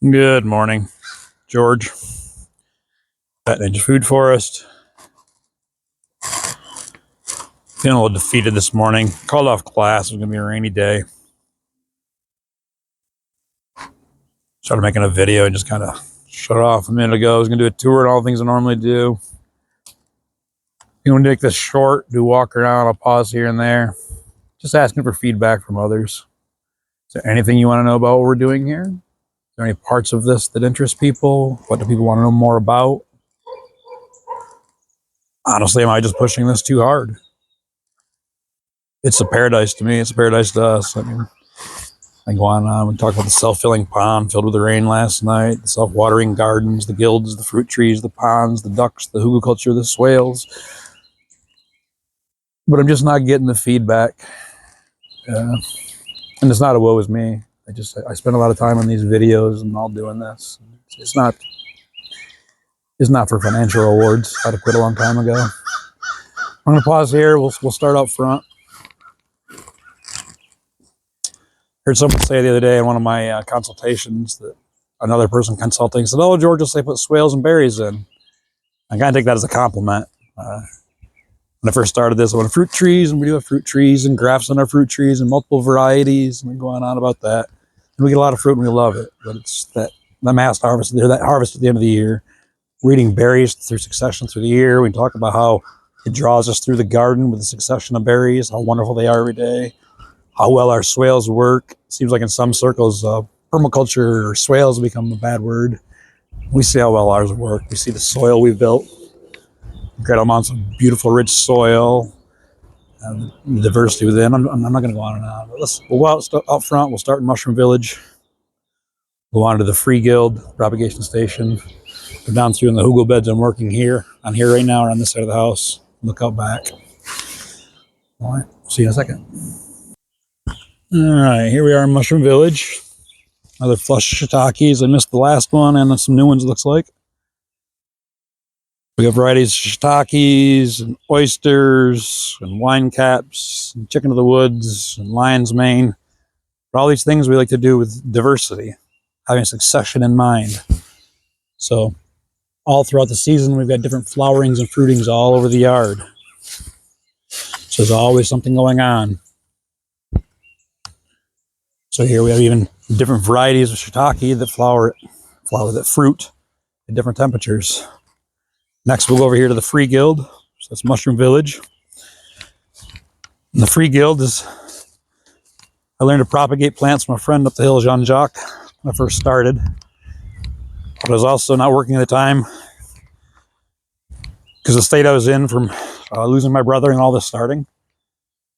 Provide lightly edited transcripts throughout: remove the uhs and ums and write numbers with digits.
Good morning, George. Phat Ninja Foodforest. Feeling a little defeated this morning. Called off class. It was going to be a rainy day. Started making a video and just kind of shut off a minute ago. I was going to do a tour and all the things I normally do. You want to make this short, do walk around. I'll pause here and there. Just asking for feedback from others. Is there anything you want to know about what we're doing here? Is there any parts of this that interest people? What do people want to know more about? Honestly, am I just pushing this too hard? It's a paradise to me. It's a paradise to us. I mean, I go on. We talked about the self-filling pond filled with the rain last night, the self-watering gardens, the guilds, the fruit trees, the ponds, the ducks, the hugelculture, the swales. But I'm just not getting the feedback. And it's not a woe is me. I spend a lot of time on these videos and all doing this. It's not for financial rewards. I'd have quit a long time ago. I'm going to pause here. We'll start out front. Heard someone say the other day in one of my consultations that another person consulting said, "Oh, George, they put swales and berries in." I kind of take that as a compliment. When I first started this, I wanted fruit trees, and we do have fruit trees and grafts on our fruit trees and multiple varieties, and we go on about that. And we get a lot of fruit and we love it, but it's the mass harvest, that harvest at the end of the year. We're eating berries through succession through the year. We talk about how it draws us through the garden with a succession of berries, how wonderful they are every day. How well our swales work. Seems like in some circles, permaculture or swales have become a bad word. We see how well ours work. We see the soil we've built. Incredible amounts of beautiful, rich soil. The diversity within. I'm not going to go on and on. But we'll go out front. We'll start in Mushroom Village. Go on to the Free Guild propagation station. Go down through in the hugel beds I'm working here. On here right now or on this side of the house. Look out back. All right. See you in a second. All right, here we are in Mushroom Village. Another flush shiitakes. I missed the last one and some new ones, it looks like. We got varieties of shiitakes and oysters and wine caps and chicken of the woods and lion's mane. But all these things we like to do with diversity, having succession in mind. So all throughout the season, we've got different flowerings and fruitings all over the yard. So there's always something going on. So here we have even different varieties of shiitake that fruit at different temperatures. Next, we'll go over here to the Free Guild. So that's Mushroom Village. And the Free Guild I learned to propagate plants from a friend up the hill, Jean-Jacques, when I first started. But I was also not working at the time because the state I was in from losing my brother and all this starting.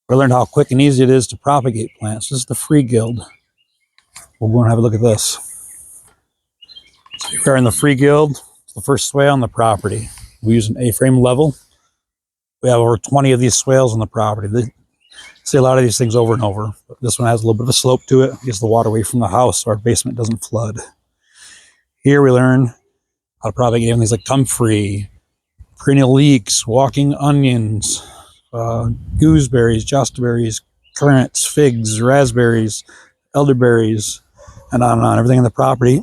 I learned how quick and easy it is to propagate plants. This is the Free Guild. We'll go and have a look at this. So here we are in the Free Guild. It's the first swale on the property. We use an A-frame level. We have over 20 of these swales on the property. They see a lot of these things over and over. But this one has a little bit of a slope to it. It gets the water away from the house so our basement doesn't flood. Here we learn how to propagate things like comfrey, perennial leeks, walking onions, gooseberries, jostaberries, currants, figs, raspberries, elderberries, and on everything in the property,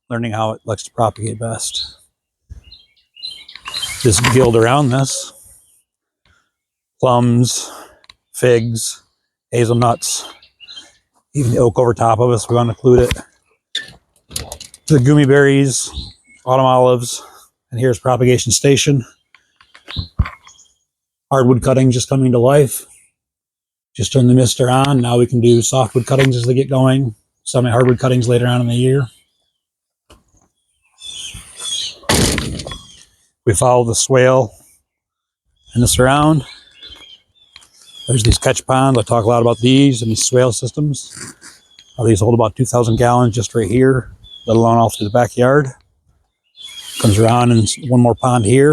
learning how it likes to propagate best. This guild around this, plums, figs, hazelnuts, even the oak over top of us, we want to include it. The gummy berries, autumn olives, and here's propagation station. Hardwood cuttings just coming to life. Just turn the mister on. Now we can do softwood cuttings as they get going. Some hardwood cuttings later on in the year. We follow the swale in the surround. There's these catch ponds. I talk a lot about these and these swale systems. These hold about 2,000 gallons just right here, let alone all through the backyard. Comes around and one more pond here.